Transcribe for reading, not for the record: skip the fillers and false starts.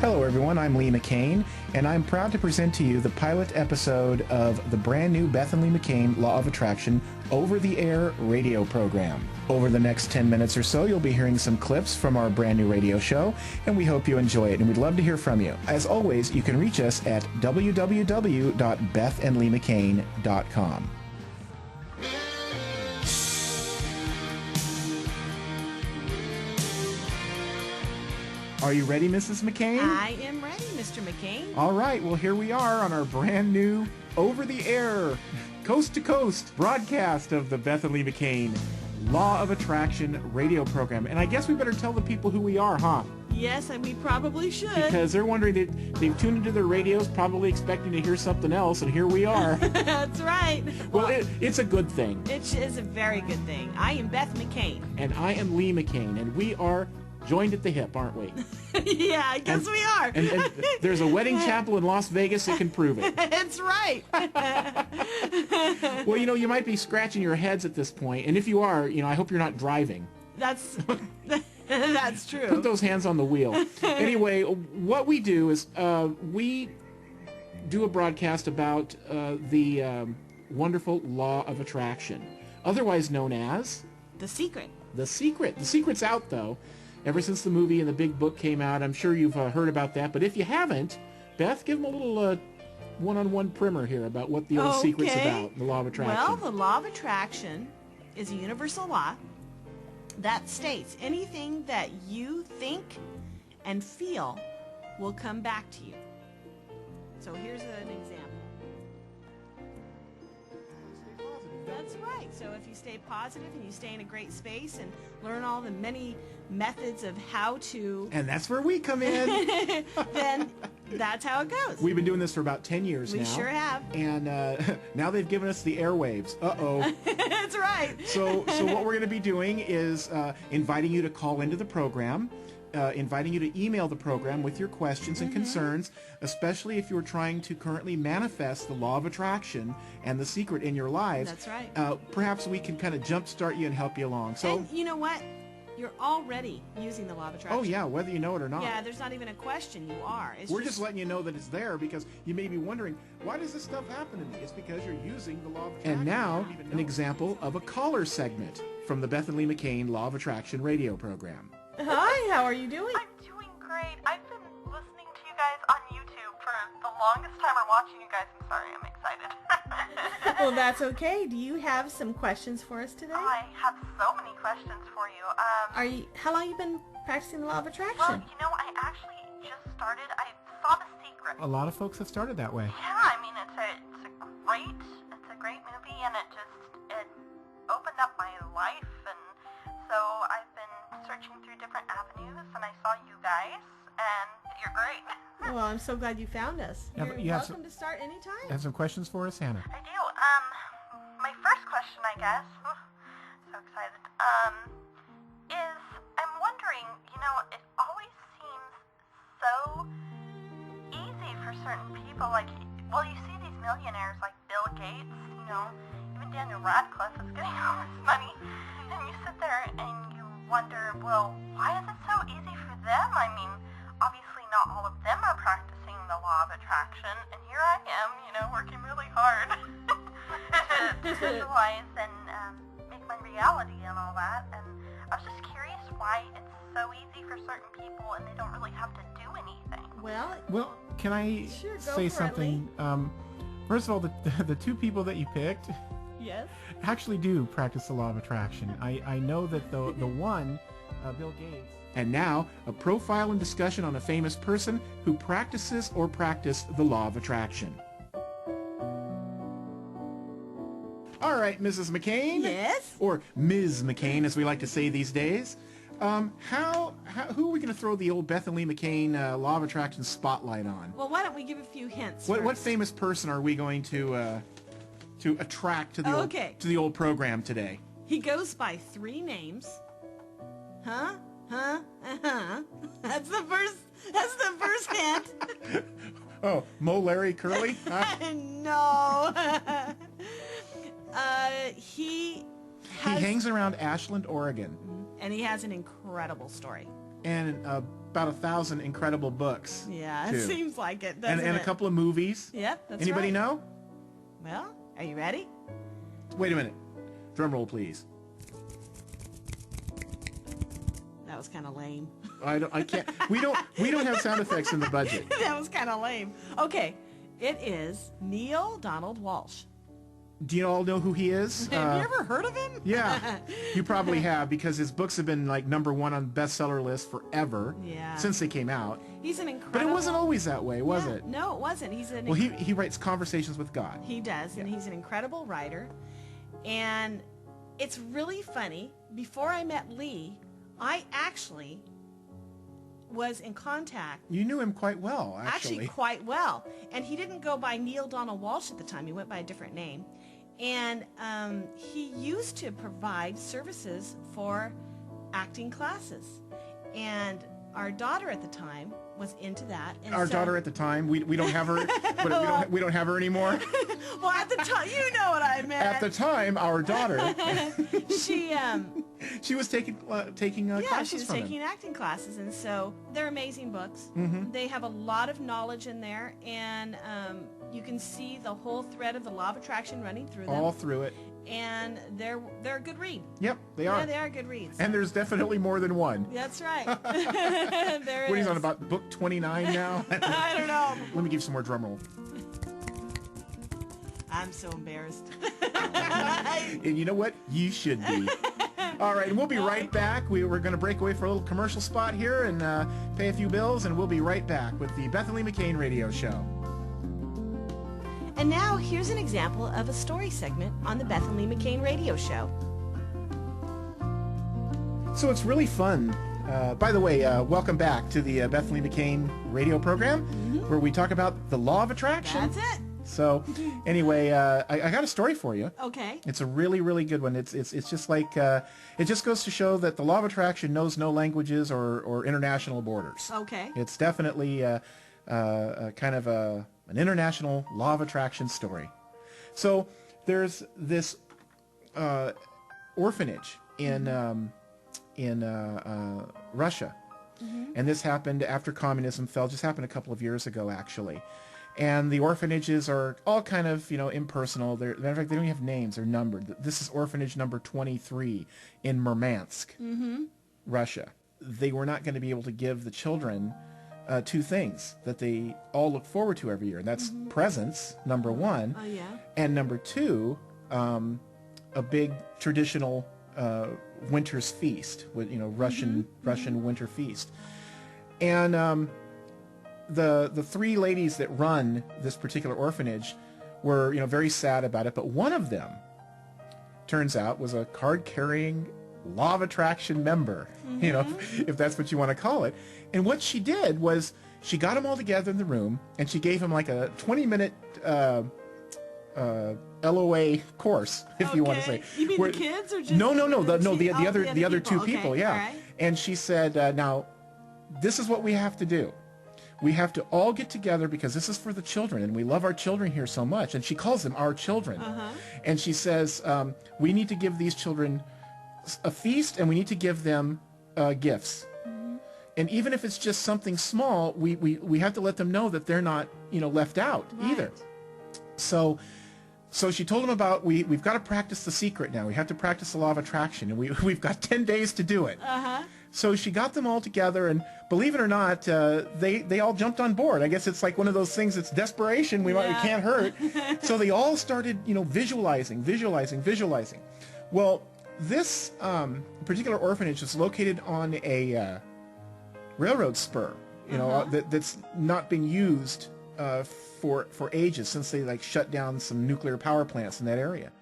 Hello, everyone. I'm Lee McCain, and I'm proud to present to you the pilot episode of the brand new Beth and Lee McCain Law of Attraction over-the-air radio program. Over the next 10 minutes or so, you'll be hearing some clips from our brand new radio show, and we hope you enjoy it, and we'd love to hear from you. As always, you can reach us at www.bethandleemccain.com. Are you ready, Mrs. McCain? I am ready, Mr. McCain. All right, well, here we are on our brand new over-the-air, coast-to-coast broadcast of the Beth and Lee McCain Law of Attraction radio program. And I guess we better tell the people who we are, huh? Yes, and we probably should. Because they're wondering, they've tuned into their radios, probably expecting to hear something else, and here we are. That's right. Well, it's a good thing. It is a very good thing. I am Beth McCain. And I am Lee McCain, and we are joined at the hip, aren't we? Yeah, I guess we are. And there's a wedding chapel in Las Vegas that can prove it. That's right. Well, you might be scratching your heads at this point, and if you are, I hope you're not driving. That's true. Put those hands on the wheel. Anyway, what we do is we do a broadcast about the wonderful Law of Attraction, otherwise known as The Secret. The Secret. The Secret's out, though. Ever since the movie and the big book came out, I'm sure you've heard about that. But if you haven't, Beth, give them a little one-on-one primer here about what the old secret's about, the Law of Attraction. Well, the Law of Attraction is a universal law that states anything that you think and feel will come back to you. So here's an example. That's right. So if you stay positive and you stay in a great space and learn all the many methods of how to... And that's where we come in. Then that's how it goes. We've been doing this for about 10 years now. We sure have. And now they've given us the airwaves. Uh-oh. That's right. So what we're going to be doing is inviting you to call into the program, inviting you to email the program with your questions and concerns, especially if you're trying to currently manifest the Law of Attraction and the secret in your lives. That's right. Perhaps we can kind of jumpstart you and help you along. So, and you know what? You're already using the Law of Attraction. Oh, yeah, whether you know it or not. Yeah, there's not even a question. You are. We're just letting you know that it's there because you may be wondering, why does this stuff happen to me? It's because you're using the Law of Attraction. And now, an example of a caller segment from the Beth and Lee McCain Law of Attraction radio program. Hi, how are you doing? I'm doing great. I've been listening to you guys on YouTube for the longest time, or watching you guys. I'm sorry, I'm excited. Well, that's okay. Do you have some questions for us today? I have so many questions for you. How long have you been practicing the Law of Attraction? Well, I actually just started. I saw The Secret. A lot of folks have started that way. Yeah, I mean, it's a great movie, and it opened up my life, and so I've been searching through different avenues, and I saw you guys, and you're great. Well, I'm so glad you found us. Yeah, You're you have welcome to start anytime. Have some questions for us, Hannah? I do. My first question, I guess, so excited, is I'm wondering, it always seems so easy for certain people, you see these millionaires like Bill Gates, even Daniel Radcliffe is getting all this money, and you sit there and you wonder, well, why is it so easy for them? I mean, obviously not all of them are practicing the Law of Attraction, and here I am, working really hard to visualize and make my reality and all that, and I was just curious why it's so easy for certain people and they don't really have to do anything. Well, can I Sure, go say for it, something? First of all, the two people that you picked yes. actually do practice the Law of Attraction. I know that the one, Bill Gates. And now, a profile and discussion on a famous person who practices or practiced the Law of Attraction. All right, Mrs. McCain. Yes? Or Ms. McCain, as we like to say these days. Who are we going to throw the old Beth and Lee McCain Law of Attraction spotlight on? Well, why don't we give a few hints What first? famous person are we going to attract to the old program today? He goes by 3 names. Huh? That's the first hint. Oh, Mo, Larry, Curly? No. He hangs around Ashland, Oregon. And he has an incredible story. And about 1,000 incredible books. Yeah, too. it seems like it, doesn't And it? a couple of movies. Yep, that's Anybody right. know? Well, are you ready? Wait a minute. Drum roll, please. That was kind of lame. I can't. We don't have sound effects in the budget. That was kind of lame. Okay, it is Neil Donald Walsh. Do you all know who he is? Have you ever heard of him? Yeah, you probably have, because his books have been like #1 on bestseller lists forever. Yeah. Since they came out. He's an incredible... But it wasn't always that way, was Yeah, it? No, it wasn't. He's an... Well, he writes Conversations with God. He does, and he's an incredible writer. And it's really funny. Before I met Lee, I actually was in contact, You knew him quite well, actually quite well. And he didn't go by Neil Donald Walsh at the time. He went by a different name. And he used to provide services for acting classes. And our daughter at the time was into that. And Our so- daughter at the time, we don't have her, but we don't have her anymore. Well, at the time, you know what I meant. At the time, our daughter, she she was taking yeah, classes she was from taking him. acting classes, and so they're amazing books. Mm-hmm. They have a lot of knowledge in there, and you can see the whole thread of the law of attraction running through them. All through it. And they're a good read. Yep, they Yeah, are. they are good reads. And there's definitely more than one. That's right. There it What he's is. on, about book 29 now? I don't know. Let me give some more drum roll. I'm so embarrassed. And you know what? You should be. All right, and we'll be right back. We're going to break away for a little commercial spot here and pay a few bills, and we'll be right back with the Bethany McCain Radio Show. And now here's an example of a story segment on the Bethany McCain Radio Show. So it's really fun. By the way, welcome back to the Bethany McCain radio program, where we talk about the law of attraction. That's it. So anyway, I got a story for you. Okay. It's a really, really good one. It's just like, it just goes to show that the law of attraction knows no languages or international borders. Okay. It's definitely kind of an international law of attraction story. So there's this orphanage in Russia, and this happened after communism fell. Just happened a couple of years ago, actually. And the orphanages are all kind of, impersonal. Matter of fact, they don't even have names. They're numbered. This is orphanage number 23 in Murmansk, Russia. They were not going to be able to give the children two things that they all look forward to every year. And that's presents, number one. Oh, yeah. And number two, a big traditional winter's feast, with Russian winter feast. And the three ladies that run this particular orphanage were very sad about it, but one of them, turns out, was a card-carrying law of attraction member, if that's what you want to call it. And what she did was she got them all together in the room, and she gave them like a 20-minute LOA course, if you want to say. You mean the kids or just no, the the other two Okay, people, yeah. all right. And she said, now, this is what we have to do. We have to all get together because this is for the children, and we love our children here so much. And she calls them our children. And she says, we need to give these children a feast, and we need to give them gifts. And even if it's just something small, we have to let them know that they're not, left out either. So she told them about, we've got to practice the secret now. We have to practice the law of attraction, and we've got 10 days to do it. So she got them all together, and believe it or not, they all jumped on board. I guess it's like one of those things, it's desperation, we can't hurt. So they all started, visualizing. Well, this particular orphanage is located on a railroad spur, that's not been used for ages, since they shut down some nuclear power plants in that area.